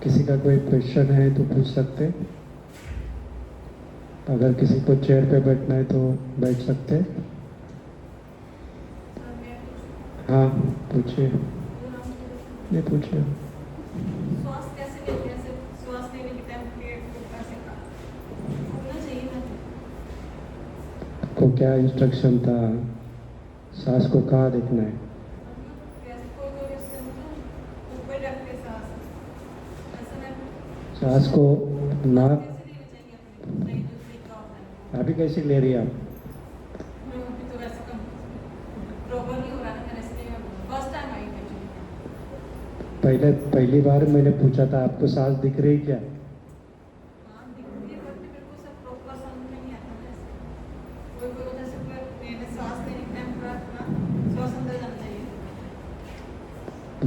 किसी का कोई क्वेश्चन है तो पूछ सकते हैं। अगर किसी को चेयर पे बैठना है तो बैठ सकते हैं। हाँ पूछिए। नहीं पूछिए। श्वास कैसे लेते हैं? सिर्फ श्वास लेने के टाइम पेट को कैसे घूमना चाहिए ना? को क्या इंस्ट्रक्शन था? सांस को कहाँ देखना है? कैसे कोई कोई इससे मतलब ऊपर रख के सांस ऐसा नहीं। सांस को नाक कैसे लेनी चाहिए अपने नहीं जो तरीका होता है अभी कैसी ले रही है आप? मैं अभी तो वैसे कम प्रॉपर नहीं हो रहा ना मेरे, इसलिए मैं फर्स्ट टाइम आई थी actually। पहली बार मैंने पूछा था आपको सांस दिख रही क्या? हाँ दिखती है बट मेरे को सब प्रॉपर समझ में नहीं आता ना ऐसे। कोई कोई जैसे मैंने सांस लेने के टाइम पूरा अपना श्वास अंदर जाना चाहिए।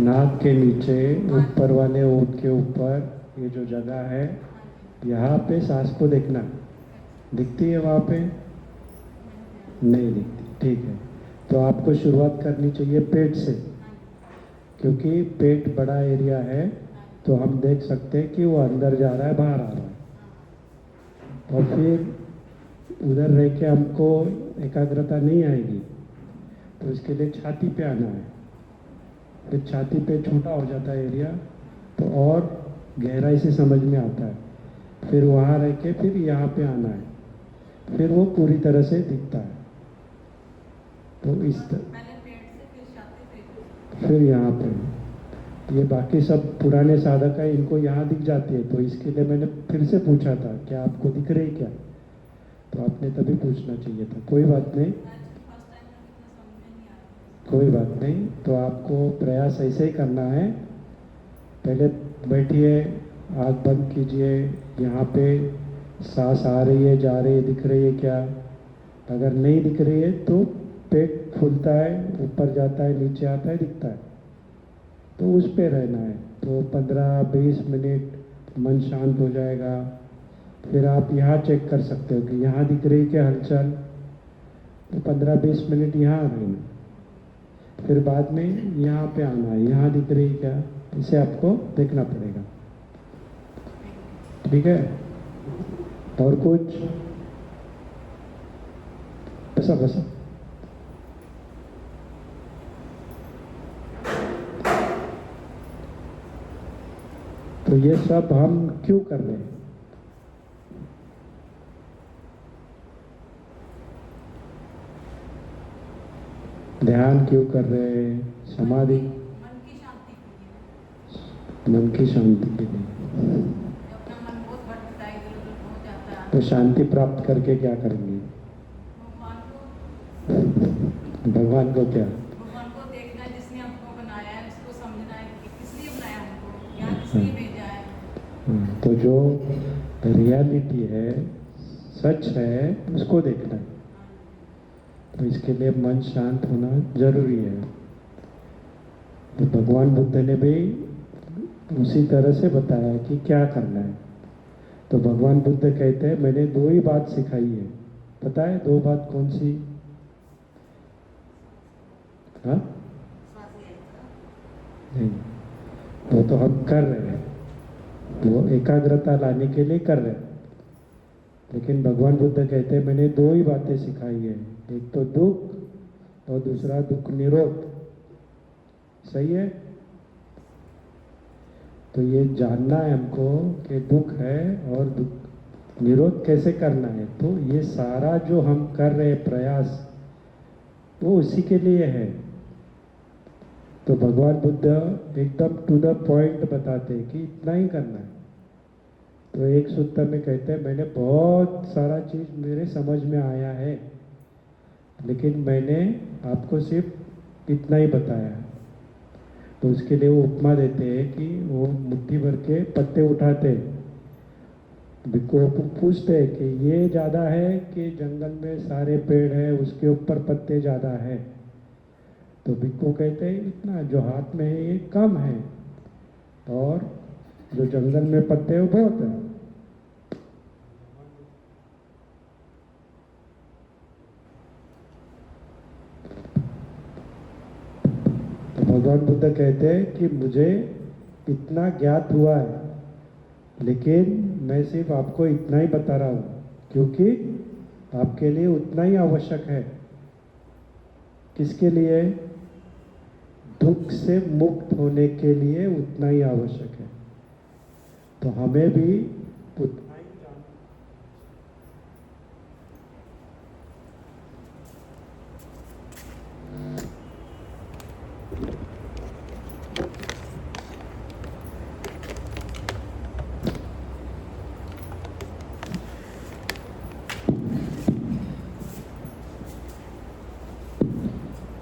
नाक के नीचे हाँ ऊपर वाले ओंठ के ऊपर ये जो जगह है, हाँ जी। यहाँ पे सांस को देखना। दिखती है वहाँ पे? नहीं दिखती, ठीक है। तो आपको शुरुआत करनी चाहिए पेट से, क्योंकि पेट बड़ा एरिया है तो हम देख सकते हैं कि वो अंदर जा रहा है बाहर आ रहा है। और फिर उधर रह के हमको एकाग्रता नहीं आएगी, तो इसके लिए छाती पे आना है। फिर छाती पे छोटा हो जाता है एरिया तो और गहराई से समझ में आता है। फिर वहाँ रह के फिर यहाँ पे आना है, फिर वो पूरी तरह से दिखता है। तो पहले पेट से फिर छाती पे। फिर यहाँ पे ये बाकी सब पुराने साधक है, इनको यहाँ दिख जाती है, तो इसके लिए मैंने फिर से पूछा था क्या आपको दिख रही क्या? तो आपने तभी पूछना चाहिए था। कोई बात नहीं, फर्स्ट टाइम में इतना समझ में नहीं आया। कोई बात नहीं। तो आपको प्रयास ऐसे ही करना है। पहले बैठिए, आँख बंद कीजिए, यहाँ पे सांस आ रही है जा रही है दिख रही है क्या? अगर नहीं दिख रही है तो पेट फूलता है, ऊपर जाता है, नीचे आता है, दिखता है, तो उस पे रहना है। तो 15-20 मिनट मन शांत हो जाएगा। फिर आप यहाँ चेक कर सकते हो कि यहाँ दिख रही क्या हलचल, तो 15-20 मिनट यहाँ रहना। फिर बाद में यहाँ पे आना है, यहाँ दिख रही क्या, इसे आपको देखना पड़ेगा। ठीक है? और कुछ? बसा बसा। तो ये सब हम क्यों कर रहे हैं? ध्यान क्यों कर रहे हैं? समाधि, मन की शांति के लिए। मन की शांति के लिए। जब अपना मन बहुत भटकता है इधर उधर हो जाता है तो शांति प्राप्त करके क्या करेंगे? भगवान को भगवान को क्या? भगवान को देखना है जिसने हमको बनाया है, उसको समझना है कि किस लिए बनाया हमको, यहाँ किस लिए भेजा है। तो जो रियलिटी है, सच है, उसको देखना है। तो इसके लिए मन शांत होना जरूरी है। तो भगवान बुद्ध ने भी उसी तरह से बताया कि क्या करना है। तो भगवान बुद्ध कहते हैं मैंने दो ही बात सिखाई है। पता है दो बात कौन सी? हाँ नहीं, वो तो हम कर रहे हैं, वो एकाग्रता लाने के लिए कर रहे हैं। लेकिन भगवान बुद्ध कहते हैं मैंने दो ही बातें सिखाई है, एक तो दुख और दूसरा दुख निरोध। सही है? तो ये जानना है हमको कि दुख है और दुख निरोध कैसे करना है। तो ये सारा जो हम कर रहे प्रयास वो उसी के लिए है। तो भगवान बुद्ध एकदम टू द पॉइंट बताते हैं कि इतना ही करना है। तो एक सूत्र में कहते हैं मैंने बहुत सारा चीज़ मेरे समझ में आया है, लेकिन मैंने आपको सिर्फ इतना ही बताया है। तो उसके लिए वो उपमा देते हैं कि वो मुट्ठी भर के पत्ते उठाते हैं, भिक्खु को पूछते हैं कि ये ज़्यादा है कि जंगल में सारे पेड़ है उसके ऊपर पत्ते ज़्यादा है? तो भिक्खु कहते हैं इतना जो हाथ में है ये कम है, और जो जंगल में पत्ते हैं वो बहुत है। तो भगवान बुद्ध कहते हैं कि मुझे इतना ज्ञात हुआ है लेकिन मैं सिर्फ आपको इतना ही बता रहा हूँ, क्योंकि आपके लिए उतना ही आवश्यक है। किसके लिए? दुख से मुक्त होने के लिए उतना ही आवश्यक है। तो हमें भी उतना ही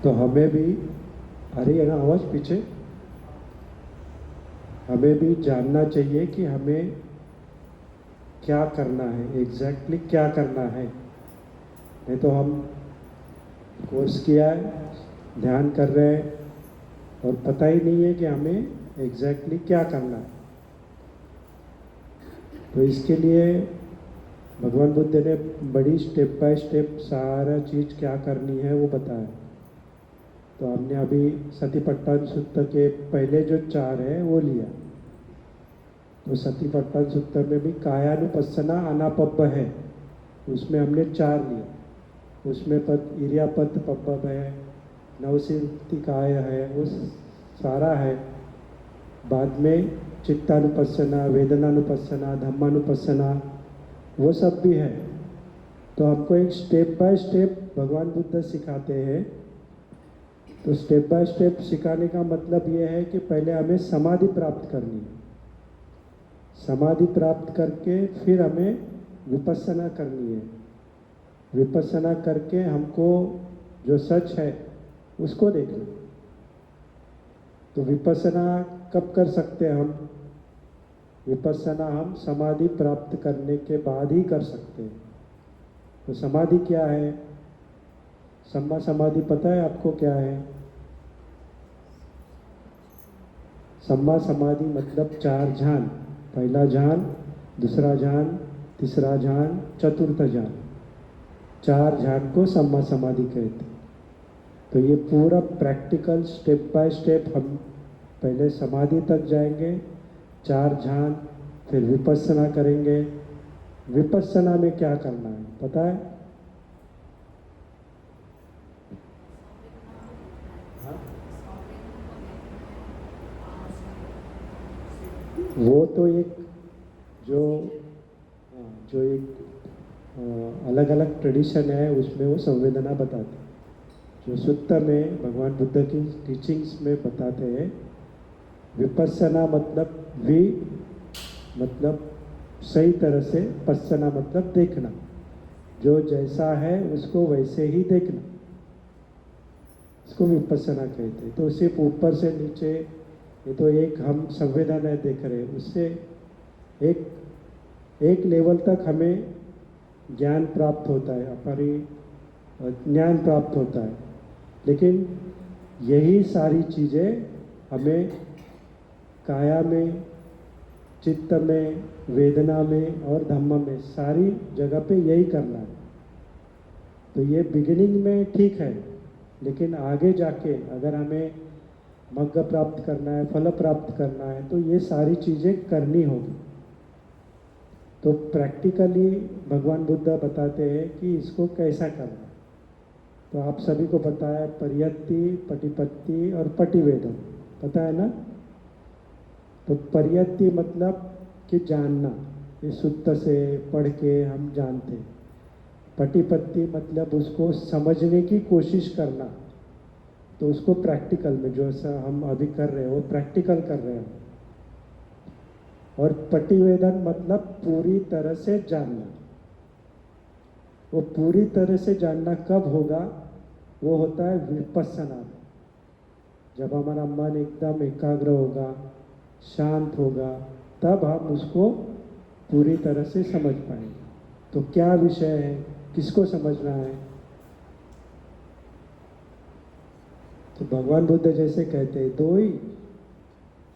तो हमें भी, आ रही है ना आवाज पीछे? हमें भी जानना चाहिए कि हमें क्या करना है, एग्जैक्टली क्या करना है। नहीं तो हम कोर्स किया है, ध्यान कर रहे हैं और पता ही नहीं है कि हमें एग्जैक्टली क्या करना है। तो इसके लिए भगवान बुद्ध ने बड़ी स्टेप बाय स्टेप सारा चीज़ क्या करनी है वो बताया। तो हमने अभी सतिपट्टन सूत्र के पहले जो 4 है वो लिया। तो सतिपट्टन सूत्र में भी कायानुपස්සना अनापब्ब है, उसमें हमने 4 लिया। उसमें इरियापत पब्बब है, नवसिद्धि काय है, वो सारा है। बाद में चित्तानुपස්සना, वेदनानुपස්සना, धम्मानुपස්සना, वो सब भी है। तो हमको एक स्टेप बाय स्टेप भगवान बुद्ध सिखाते हैं। तो स्टेप बाय स्टेप सिखाने का मतलब ये है कि पहले हमें समाधि प्राप्त करनी है। समाधि प्राप्त करके फिर हमें विपස්සना करनी है। विपස්සना करके हमको जो सच है उसको देखना। तो विपස්සना कब कर सकते हैं हम? विपස්සना हम समाधि प्राप्त करने के बाद ही कर सकते हैं। तो समाधि क्या है? सम्मा समाधि पता है आपको क्या है? सम्मा समाधि मतलब 4 ध्यान। पहला ध्यान, दूसरा ध्यान, तीसरा ध्यान, चतुर्थ ध्यान। 4 ध्यान को सम्मा समाधि कहते हैं। तो ये पूरा प्रैक्टिकल स्टेप बाय स्टेप हम पहले समाधि तक जाएंगे, 4 ध्यान, फिर विपස්සना करेंगे। विपස්සना में क्या करना है पता है? वो तो एक जो जो एक अलग अलग ट्रेडिशन है उसमें वो संवेदना बताते हैं। जो सूत्र में भगवान बुद्ध की टीचिंग्स में बताते हैं, विपස්සना मतलब सही तरह से, पස්සना मतलब देखना, जो जैसा है उसको वैसे ही देखना, इसको विपස්සना कहते हैं। तो सिर्फ ऊपर से नीचे, ये तो एक हम संवेदना देख रहे हैं, उससे एक लेवल तक हमें ज्ञान प्राप्त होता है, ज्ञान प्राप्त होता है। लेकिन यही सारी चीज़ें हमें काया में, चित्त में, वेदना में और धम्म में, सारी जगह पे यही करना है। तो ये बिगिनिंग में ठीक है, लेकिन आगे जाके अगर हमें मग्ग प्राप्त करना है, फल प्राप्त करना है, तो ये सारी चीज़ें करनी होगी। तो प्रैक्टिकली भगवान बुद्ध बताते हैं कि इसको कैसा करना है। तो आप सभी को पता है, परियत्ति, पटिपत्ति और पटिवेदन, पता है ना? तो परियत्ति मतलब कि जानना, ये सूत्र से पढ़ के हम जानते हैं। पटिपत्ति मतलब उसको समझने की कोशिश करना, तो उसको प्रैक्टिकल में, जो ऐसा हम अभी कर रहे हैं वो प्रैक्टिकल कर रहे हैं। और पटिवेदन मतलब पूरी तरह से जानना। वो पूरी तरह से जानना कब होगा? वो होता है विपස්සना में, जब हमारा मन एकदम एकाग्र होगा, शांत होगा, तब हम उसको पूरी तरह से समझ पाएंगे। तो क्या विषय है, किसको समझना है? तो भगवान बुद्ध जैसे कहते हैं, 2 ही,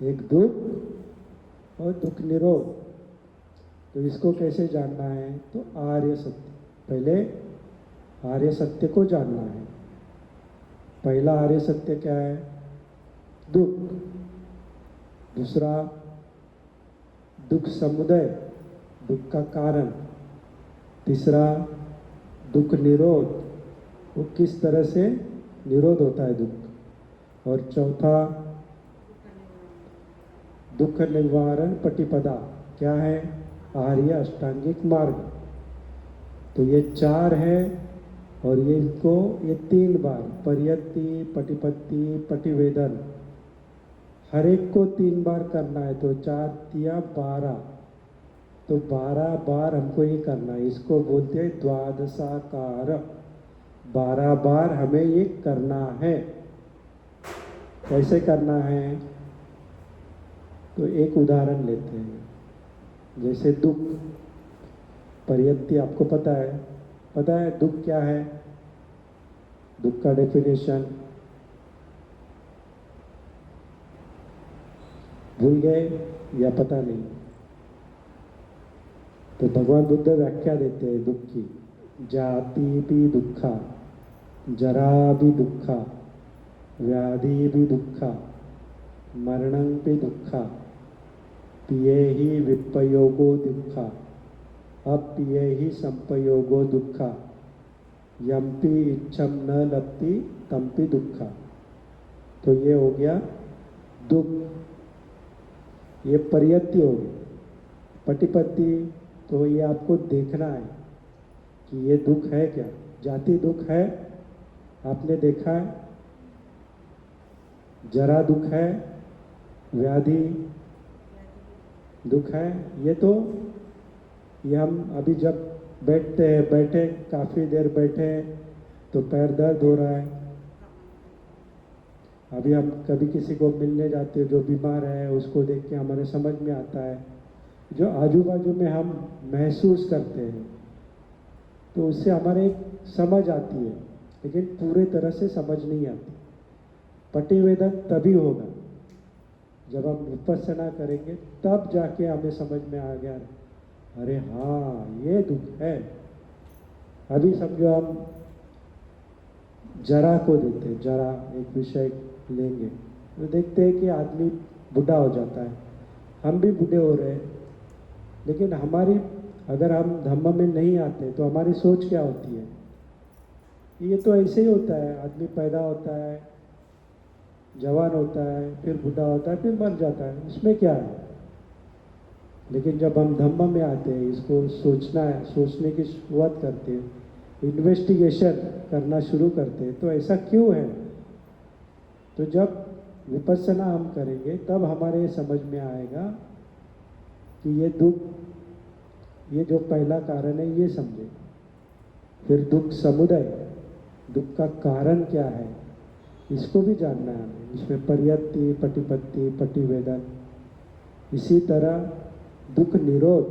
एक दुख और दुख निरोध। तो इसको कैसे जानना है? तो आर्य सत्य, पहले आर्य सत्य को जानना है। पहला आर्य सत्य क्या है? दुख। दूसरा दुख समुदय, दुख का कारण। तीसरा दुख निरोध, वो किस तरह से निरोध होता है दुख। और चौथा दुख निवारण पटिपदा, क्या है, आर्य अष्टांगिक मार्ग। तो ये 4 है और ये इनको ये 3 बार परियति, पटिपत्ति, पटिवेदन, हर एक को 3 बार करना है। तो 4 या 12, तो 12 बार हमको ये करना है। इसको बोलते हैं द्वादशाकार। 12 बार हमें ये करना है। कैसे करना है, तो एक उदाहरण लेते हैं। जैसे दुख, परियति आपको पता है दुख क्या है, दुख का डेफिनेशन भूल गए या पता नहीं। तो भगवान बुद्ध व्याख्या देते हैं दुख की। जाति भी दुखा, जरा भी दुखा, व्याधि भी दुखा, मरणं भी दुखा, पिये ही विपयोगो दुखा, अपिये ही संपयोगो दुखा, यम्पि इच्छम न लप्ति तम्पि दुखा। तो ये हो गया दुख, ये परियति हो गई। पटिपत्ति, तो ये आपको देखना है कि ये दुख है क्या। जाति दुख है, आपने देखा है। जरा दुख है, व्याधि दुख है। ये हम अभी जब बैठे काफ़ी देर बैठे तो पैर दर्द हो रहा है। अभी हम कभी किसी को मिलने जाते हैं जो बीमार है, उसको देख के हमारे समझ में आता है, जो आजू बाजू में हम महसूस करते हैं, तो उससे हमारे एक समझ आती है, लेकिन पूरे तरह से समझ नहीं आती। पटिवेदन तभी होगा जब हम विपස්සना करेंगे, तब जाके हमें समझ में आ गया, अरे हाँ ये दुख है। अभी समझो हम जरा को देते हैं, जरा एक विषय लेंगे तो देखते हैं कि आदमी बूढ़ा हो जाता है, हम भी बूढ़े हो रहे हैं। लेकिन हमारी, अगर हम धम्म में नहीं आते तो हमारी सोच क्या होती है, ये तो ऐसे ही होता है, आदमी पैदा होता है, जवान होता है, फिर बूढ़ा होता है, फिर मर जाता है, इसमें क्या है। लेकिन जब हम धम्म में आते हैं, इसको सोचने की शुरुआत करते हैं, इन्वेस्टिगेशन करना शुरू करते हैं, तो ऐसा क्यों है। तो जब विपස්සना हम करेंगे तब हमारे समझ में आएगा कि ये दुख, ये जो पहला कारण है ये समझे। फिर दुख समुदय, दुख का कारण क्या है, इसको भी जानना है हमें। इसमें परियति, पटिपत्ति, पटिवेदन। इसी तरह दुख निरोध,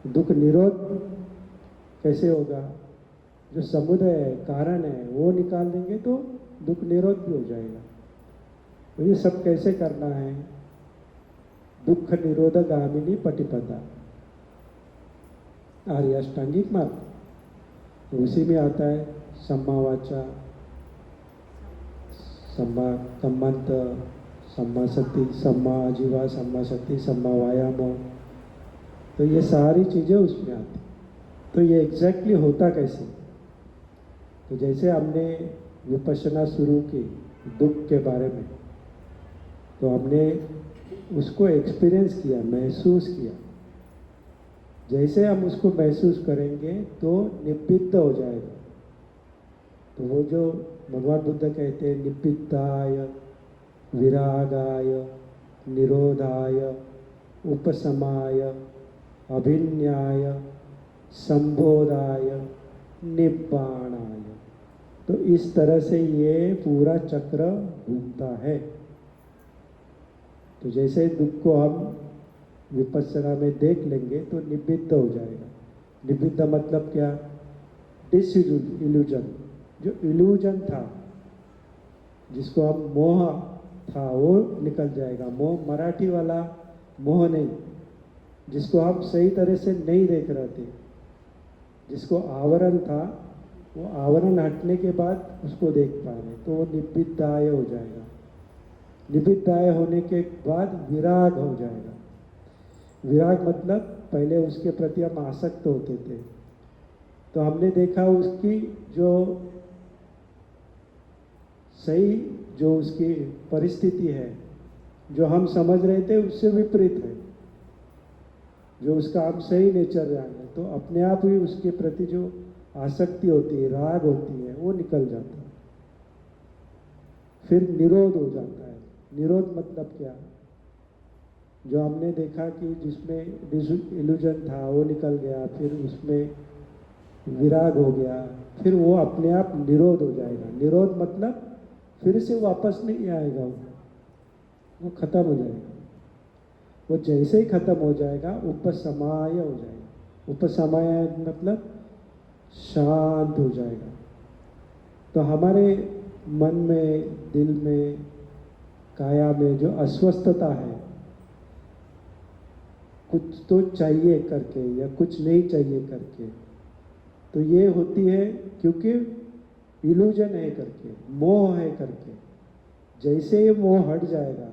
दुख निरोध कैसे होगा, जो समुदय है, कारण है, वो निकाल देंगे तो दुख निरोध भी हो जाएगा। तो ये सब कैसे करना है, दुख निरोध गामिनी पटिपदा, आर्य अष्टांगिक मार्ग। तो उसी में आता है सम्मा वाचा, सम्मा कम्मंत, सम्मा सति, सम्मा आजीवा, सम्मा शक्ति, सम्मा वायाम। तो ये सारी चीज़ें उसमें आती। तो ये एग्जैक्टली होता कैसे, तो जैसे हमने विपश्यना शुरू की दुख के बारे में, तो हमने उसको एक्सपीरियंस किया, महसूस किया। जैसे हम उसको महसूस करेंगे तो निब्बिद्ध हो जाएगा। तो वो जो भगवान बुद्ध कहते हैं, निब्बिद्धाय, विरागाय, निरोधाय, उपशमाय, अभिन्याय, संबोधाय, निब्बाणाय। तो इस तरह से ये पूरा चक्र घूमता है। तो जैसे दुख को हम विपස්සना में देख लेंगे तो निब्बिद्ध हो जाएगा। निब्बिद्ध मतलब क्या, डिसइल्यूजन, जो इल्यूजन था, जिसको हम मोह था, वो निकल जाएगा। मोह मराठी वाला मोह नहीं, जिसको हम सही तरह से नहीं देख रहे थे, जिसको आवरण था, वो आवरण हटने के बाद उसको देख पा रहे, तो वो निब्बिद्धाय हो जाएगा। निब्बिद्धाय होने के बाद विराग हो जाएगा। विराग मतलब पहले उसके प्रति हम आसक्त होते थे, तो हमने देखा उसकी जो सही जो उसकी परिस्थिति है, जो हम समझ रहे थे उससे विपरीत है, जो उसका हम सही नेचर जान है, तो अपने आप ही उसके प्रति जो आसक्ति होती है, राग होती है, वो निकल जाता है। फिर निरोध हो जाता है। निरोध मतलब क्या? जो हमने देखा कि जिसमें इल्यूजन था वो निकल गया, फिर उसमें विराग हो गया, फिर वो अपने आप निरोध हो जाएगा। निरोध मतलब फिर से वापस नहीं आएगा, वो खत्म हो जाएगा। वो जैसे ही खत्म हो जाएगा उपसमाय हो जाएगा। उपसमाय मतलब शांत हो जाएगा। तो हमारे मन में, दिल में, काया में जो अस्वस्थता है, कुछ तो चाहिए करके या कुछ नहीं चाहिए करके, तो ये होती है क्योंकि इल्यूजन है करके, मोह है करके। जैसे ये मोह हट जाएगा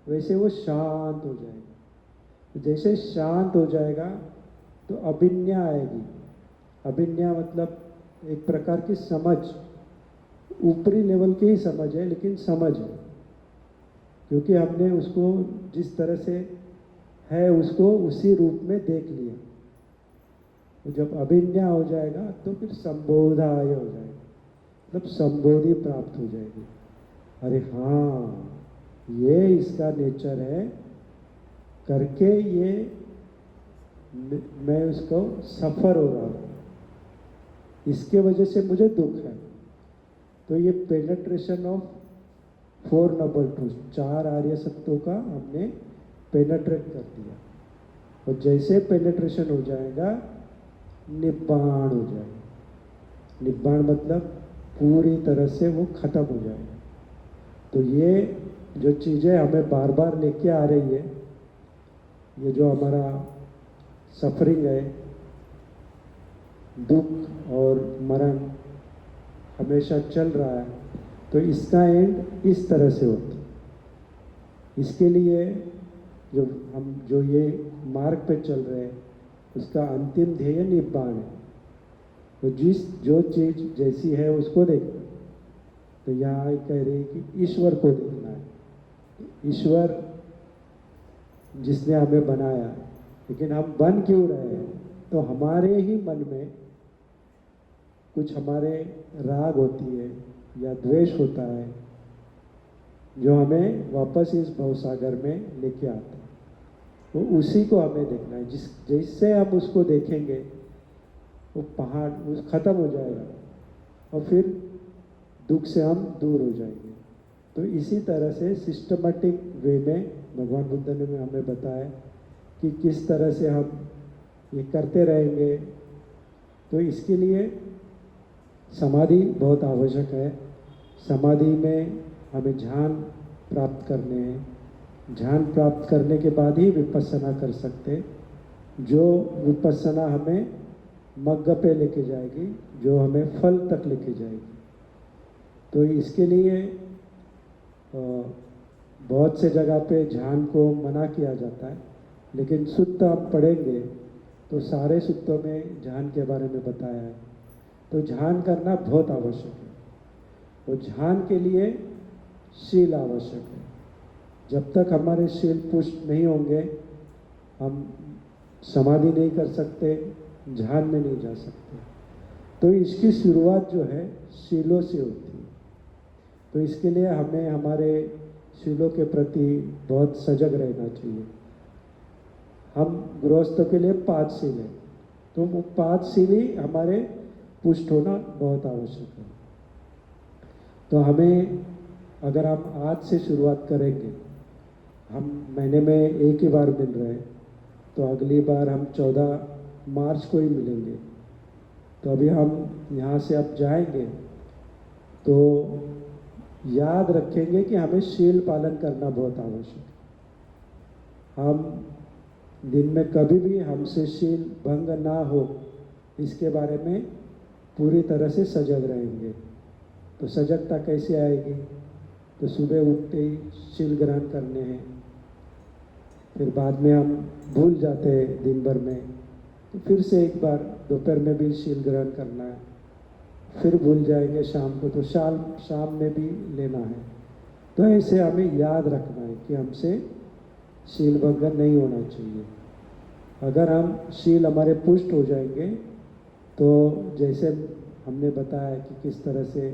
वैसे वो शांत हो जाएगा। जैसे शांत हो जाएगा तो अभिज्ञा आएगी। अभिज्ञा मतलब एक प्रकार की समझ, ऊपरी लेवल की ही समझ है, लेकिन समझ है, क्योंकि हमने उसको जिस तरह से है उसको उसी रूप में देख लिया। तो जब अभिज्ञा हो जाएगा तो फिर संबोधाय हो जाएगा, मतलब संबोधि प्राप्त हो जाएगी। अरे हाँ, ये इसका नेचर है करके ये मैं उसको सफ़र हो रहा हूँ, इसके वजह से मुझे दुख है। तो ये पेनेट्रेशन ऑफ 4 नोबल ट्रूथ, 4 आर्य सत्यों का हमने पेनेट्रेट कर दिया। और जैसे पेनेट्रेशन हो जाएगा निब्बाण हो जाएगा। निब्बाण मतलब पूरी तरह से वो खत्म हो जाएगा। तो ये जो चीज़ें हमें बार बार लेके आ रही है, ये जो हमारा सफरिंग है, दुख और मरण हमेशा चल रहा है, तो इसका एंड इस तरह से होता है। इसके लिए जो ये मार्ग पे चल रहे हैं उसका अंतिम ध्येय निब्बाण है। तो जो चीज़ जैसी है उसको देखना। तो यहाँ कह रहे हैं कि ईश्वर को देखना है। ईश्वर जिसने हमें बनाया, लेकिन हम बन क्यों रहे हैं? तो हमारे ही मन में कुछ हमारे राग होती है या द्वेष होता है, जो हमें वापस इस भवसागर में लेके आता है। तो उसी को हमें देखना है। जैसे हम उसको देखेंगे वो पहाड़ खत्म हो जाएगा और फिर दुख से हम दूर हो जाएंगे। तो इसी तरह से सिस्टमेटिक वे में भगवान बुद्ध ने हमें बताया कि किस तरह से हम ये करते रहेंगे। तो इसके लिए समाधि बहुत आवश्यक है। समाधि में हमें ध्यान प्राप्त करने हैं। ध्यान प्राप्त करने के बाद ही विपස්සना कर सकते, जो विपස්සना हमें मग्ग पे लेके जाएगी, जो हमें फल तक लेके जाएगी। तो इसके लिए बहुत से जगह पे ध्यान को मना किया जाता है, लेकिन सुत्त आप पढ़ेंगे तो सारे सुत्तों में ध्यान के बारे में बताया है। तो ध्यान करना बहुत आवश्यक है। और ध्यान के लिए शील आवश्यक है। जब तक हमारे शील पुष्ट नहीं होंगे हम समाधि नहीं कर सकते, ध्यान में नहीं जा सकते। तो इसकी शुरुआत जो है शीलों से होती है। तो इसके लिए हमें हमारे शीलों के प्रति बहुत सजग रहना चाहिए। हम गृहस्थों के लिए 5 शील है, तो वो 5 शील ही हमारे पुष्ट होना बहुत आवश्यक है। तो हमें अगर हम आज से शुरुआत करेंगे, हम महीने में एक ही बार मिल रहे हैं, तो अगली बार हम 14 मार्च को ही मिलेंगे। तो अभी हम यहाँ से अब जाएंगे तो याद रखेंगे कि हमें शील पालन करना बहुत आवश्यक है। हम दिन में कभी भी हमसे शील भंग ना हो, इसके बारे में पूरी तरह से सजग रहेंगे। तो सजगता कैसे आएगी? तो सुबह उठते ही शील ग्रहण करने हैं, फिर बाद में हम भूल जाते हैं दिन भर में, तो फिर से एक बार दोपहर में भी शील ग्रहण करना है, फिर भूल जाएंगे शाम को, तो शाम में भी लेना है। तो ऐसे हमें याद रखना है कि हमसे शील भंग नहीं होना चाहिए। अगर हम शील हमारे पुष्ट हो जाएंगे तो जैसे हमने बताया कि किस तरह से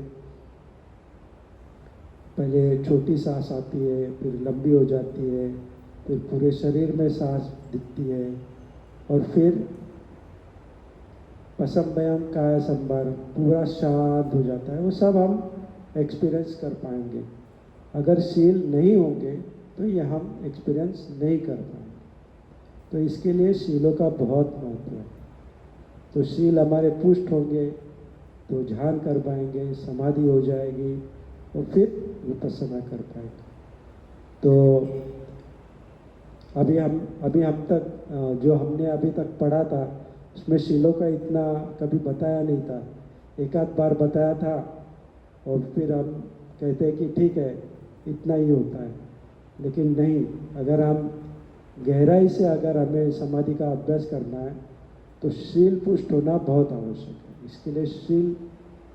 पहले छोटी सांस आती है, फिर लंबी हो जाती है, फिर पूरे शरीर में सांस दिखती है, और फिर पसंबयम काया संबर पूरा शांत हो जाता है। वो सब हम एक्सपीरियंस कर पाएंगे। अगर शील नहीं होंगे तो ये हम एक्सपीरियंस नहीं कर पाएंगे। तो इसके लिए शीलों का बहुत महत्व है। तो शील हमारे पुष्ट होंगे तो ध्यान कर पाएंगे, समाधि हो जाएगी और फिर विपස්සना कर पाएंगे। तो अभी हम तक जो हमने अभी तक पढ़ा था उसमें शीलों का इतना कभी बताया नहीं था। एक आध बार बताया था और फिर हम कहते हैं कि ठीक है इतना ही होता है, लेकिन नहीं, अगर हम गहराई से अगर हमें समाधि का अभ्यास करना है तो शील पुष्ट होना बहुत आवश्यक है। इसके लिए शील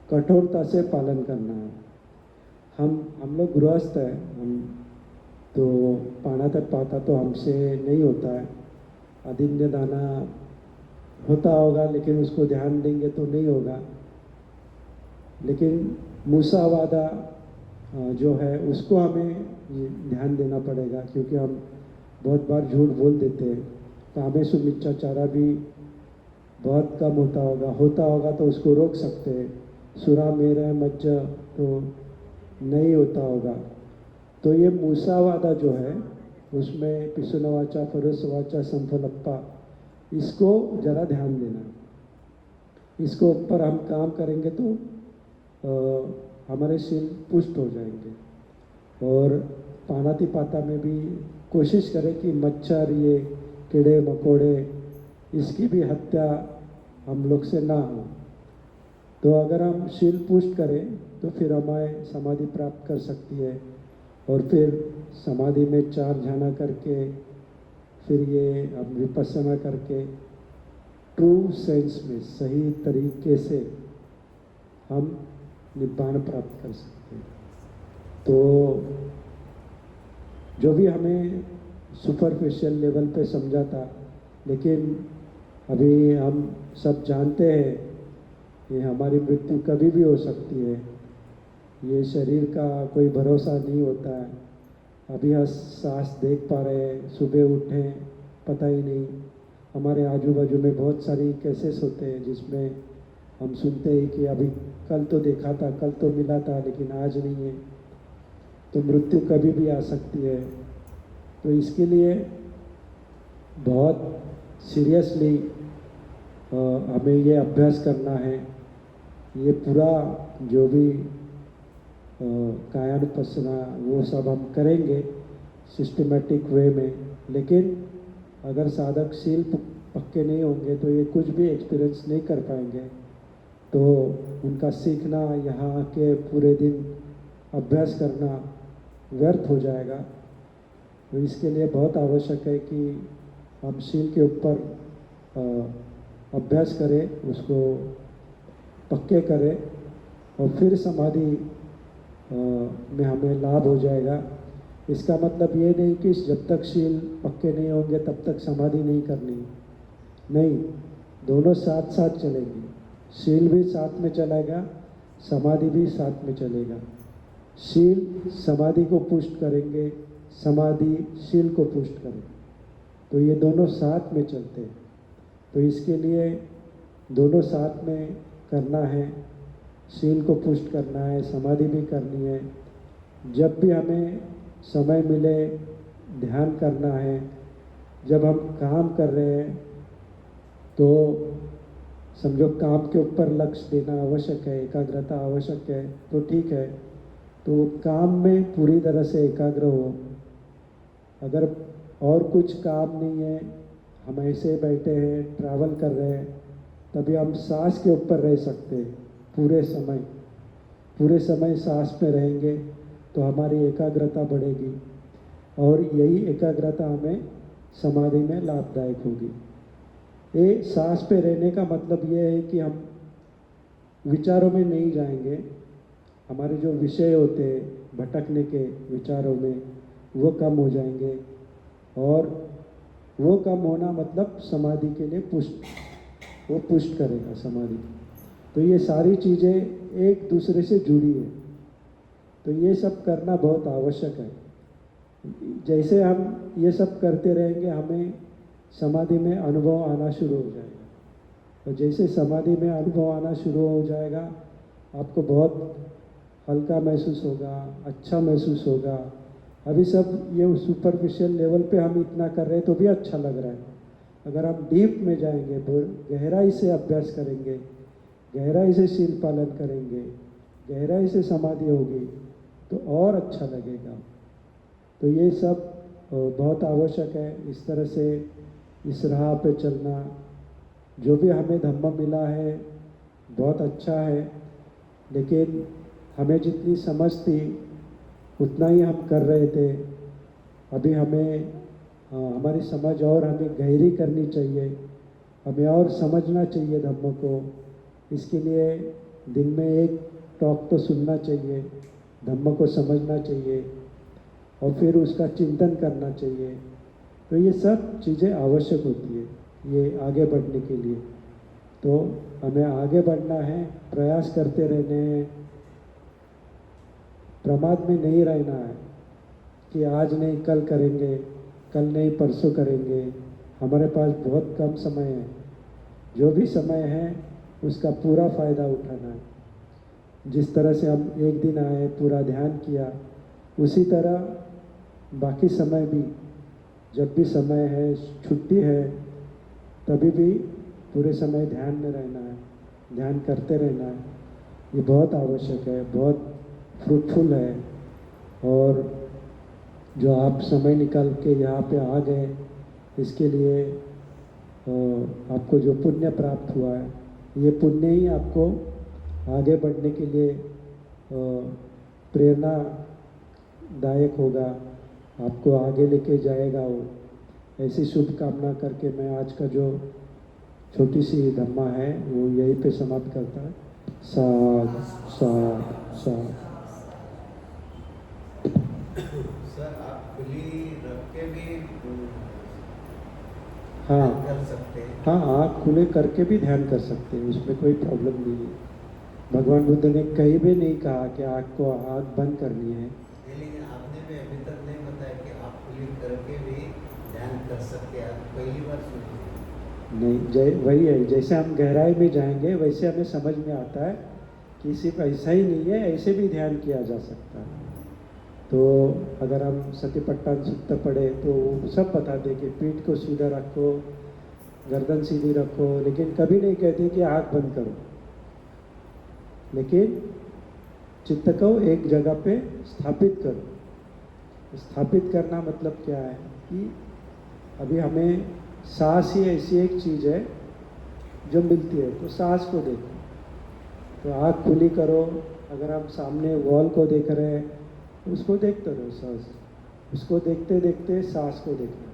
कठोरता से पालन करना है। हम लोग गृहस्थ हैं, हम तो पाना तक पाता तो हमसे नहीं होता है। अदिन्य दाना होता होगा लेकिन उसको ध्यान देंगे तो नहीं होगा। लेकिन मूसावादा जो है उसको हमें ध्यान देना पड़ेगा, क्योंकि हम बहुत बार झूठ बोल देते हैं। कामेषु मिच्छाचारा भी बहुत कम होता होगा तो उसको रोक सकते हैं। सुरा मेरा मज्ज तो नहीं होता होगा। तो ये मूसावादा जो है उसमें पिसुनवाचा फरुसवाचा संफलप्पा, इसको ज़रा ध्यान देना। इसको ऊपर हम काम करेंगे तो हमारे शील पुष्ट हो जाएंगे। और पानातिपाता में भी कोशिश करें कि मच्छर, ये कीड़े मकोड़े, इसकी भी हत्या हम लोग से ना हो। तो अगर हम शील पुष्ट करें तो फिर हमें समाधि प्राप्त कर सकती है। और फिर समाधि में 4 ध्यान करके फिर ये हम विपස්සना करके ट्रू सेंस में सही तरीके से हम निब्बान प्राप्त कर सकते हैं। तो जो भी हमें सुपरफिशियल लेवल पे समझा था, लेकिन अभी हम सब जानते हैं कि हमारी मृत्यु कभी भी हो सकती है। ये शरीर का कोई भरोसा नहीं होता है। अभी हम सांस देख पा रहे हैं, सुबह उठें पता ही नहीं। हमारे आजू बाजू में बहुत सारी केसेस होते हैं जिसमें हम सुनते हैं कि अभी कल तो देखा था, कल तो मिला था, लेकिन आज नहीं है। तो मृत्यु कभी भी आ सकती है। तो इसके लिए बहुत सीरियसली हमें ये अभ्यास करना है। ये पूरा जो भी कायानुपස්සना वो सब हम करेंगे सिस्टमेटिक वे में। लेकिन अगर साधक शील पक्के नहीं होंगे तो ये कुछ भी एक्सपीरियंस नहीं कर पाएंगे। तो उनका सीखना, यहाँ के पूरे दिन अभ्यास करना व्यर्थ हो जाएगा। तो इसके लिए बहुत आवश्यक है कि हम शील के ऊपर अभ्यास करें, उसको पक्के करें, और फिर समाधि में हमें लाभ हो जाएगा। इसका मतलब ये नहीं कि जब तक शील पक्के नहीं होंगे तब तक समाधि नहीं करनी, नहीं, दोनों साथ साथ चलेंगे। शील भी साथ में चलेगा, समाधि भी साथ में चलेगा। शील समाधि को पुष्ट करेंगे, समाधि शील को पुष्ट करेंगे। तो ये दोनों साथ में चलते हैं। तो इसके लिए दोनों साथ में करना है। शील को पुष्ट करना है, समाधि भी करनी है। जब भी हमें समय मिले ध्यान करना है। जब हम काम कर रहे हैं तो समझो काम के ऊपर लक्ष्य देना आवश्यक है, एकाग्रता आवश्यक है, तो ठीक है। तो काम में पूरी तरह से एकाग्र हो। अगर और कुछ काम नहीं है, हम ऐसे बैठे हैं, ट्रैवल कर रहे हैं, तभी हम सांस के ऊपर रह सकते हैं। पूरे समय सांस में रहेंगे तो हमारी एकाग्रता बढ़ेगी। और यही एकाग्रता हमें समाधि में लाभदायक होगी। ये सांस पे रहने का मतलब ये है कि हम विचारों में नहीं जाएंगे, हमारे जो विषय होते हैं भटकने के विचारों में वो कम हो जाएंगे, और वो कम होना मतलब समाधि के लिए पुष्ट, वो पुष्ट करेगा समाधि। तो ये सारी चीज़ें एक दूसरे से जुड़ी है, तो ये सब करना बहुत आवश्यक है। जैसे हम ये सब करते रहेंगे हमें समाधि में अनुभव आना शुरू हो जाएगा, और जैसे समाधि में अनुभव आना शुरू हो जाएगा आपको बहुत हल्का महसूस होगा, अच्छा महसूस होगा। अभी सब ये सुपरफिशियल लेवल पे हम इतना कर रहे हैं तो भी अच्छा लग रहा है। अगर हम डीप में जाएंगे, गहराई से अभ्यास करेंगे, गहराई से शील पालन करेंगे, गहराई से समाधि होगी तो और अच्छा लगेगा। तो ये सब बहुत आवश्यक है। इस तरह से इस राह पे चलना, जो भी हमें धम्म मिला है बहुत अच्छा है, लेकिन हमें जितनी समझ थी उतना ही हम कर रहे थे। अभी हमें हमारी समझ और हमें गहरी करनी चाहिए, हमें और समझना चाहिए धम्म को। इसके लिए दिन में एक टॉक तो सुनना चाहिए, धम्म को समझना चाहिए और फिर उसका चिंतन करना चाहिए। तो ये सब चीज़ें आवश्यक होती है ये आगे बढ़ने के लिए। तो हमें आगे बढ़ना है, प्रयास करते रहने हैं, प्रमाद में नहीं रहना है कि आज नहीं कल करेंगे, कल नहीं परसों करेंगे। हमारे पास बहुत कम समय है, जो भी समय है उसका पूरा फ़ायदा उठाना है। जिस तरह से हम एक दिन आए पूरा ध्यान किया, उसी तरह बाकी समय भी, जब भी समय है, छुट्टी है, तभी भी पूरे समय ध्यान में रहना है, ध्यान करते रहना है। ये बहुत आवश्यक है, बहुत फ्रूटफुल है। और जो आप समय निकाल के यहाँ पे आ गए, इसके लिए आपको जो पुण्य प्राप्त हुआ है, ये पुण्य ही आपको आगे बढ़ने के लिए प्रेरणादायक होगा, आपको आगे लेके जाएगा वो। ऐसी शुभकामना करके मैं आज का जो छोटी सी धम्मा है वो यहीं पे समाप्त करता है। साध साध साध। सर आप खुली रख के भी हाँ कर सकते हैं। हाँ, आँख खुले करके भी ध्यान कर सकते हैं, उसमें कोई प्रॉब्लम नहीं है। भगवान बुद्ध ने कहीं भी नहीं कहा कि आँख बंद करनी है। लेकिन आपने भी अभी तक नहीं बताया कि आप खुली करके भी ध्यान कर सकते हैं। आप पहली बार सुन नहीं, वही है, जैसे हम गहराई में जाएंगे वैसे हमें समझ में आता है कि सिर्फ ऐसा ही नहीं है, ऐसे भी ध्यान किया जा सकता है। तो अगर हम सतिपट्टन सूत्र पढ़े तो सब बता दे कि पीठ को सीधा रखो, गर्दन सीधी रखो, लेकिन कभी नहीं कहते कि आँख बंद करो। लेकिन चित्त को एक जगह पे स्थापित करो। स्थापित करना मतलब क्या है कि अभी हमें सांस ही ऐसी एक चीज़ है जो मिलती है, तो सांस को देखो। तो आँख खुली करो, अगर हम सामने वॉल को देख रहे हैं उसको देखते रहो सांस, उसको देखते देखते सांस को देखना।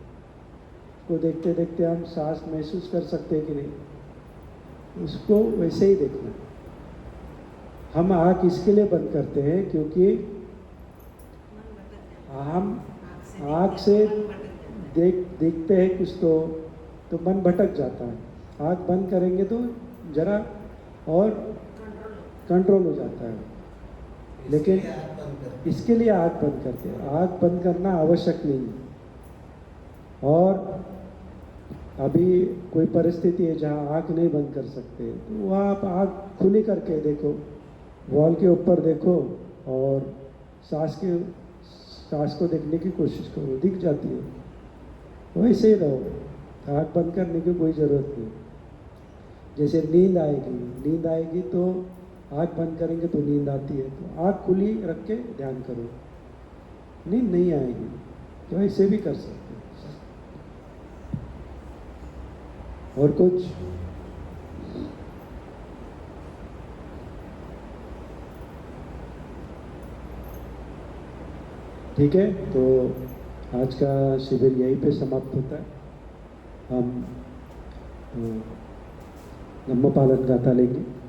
उसको देखते देखते हम सांस महसूस कर सकते हैं कि नहीं, उसको वैसे ही देखना। हम आँख इसके लिए बंद करते हैं क्योंकि हम आँख से देखते हैं कुछ तो मन भटक जाता है। आँख बंद करेंगे तो जरा और कंट्रोल हो जाता है। लेकिन इसके लिए आँख बंद करते हैं। आँख बंद करना आवश्यक नहीं है। और अभी कोई परिस्थिति है जहाँ आँख नहीं बंद कर सकते, तो वहाँ आप आँख खुली करके देखो, वॉल के ऊपर देखो और सांस को देखने की कोशिश करो, दिख जाती है। वैसे ही रहो, आँख बंद करने की कोई ज़रूरत नहीं। जैसे नींद आएगी तो आँख बंद करेंगे तो नींद आती है, तो आँख खुली रख के ध्यान करो, नींद नहीं आएगी। तो ऐसे भी कर सकते हैं। और कुछ? ठीक है, तो आज का शिविर यहीं पे समाप्त होता है। हम धम्मपालन गाथा लेंगे।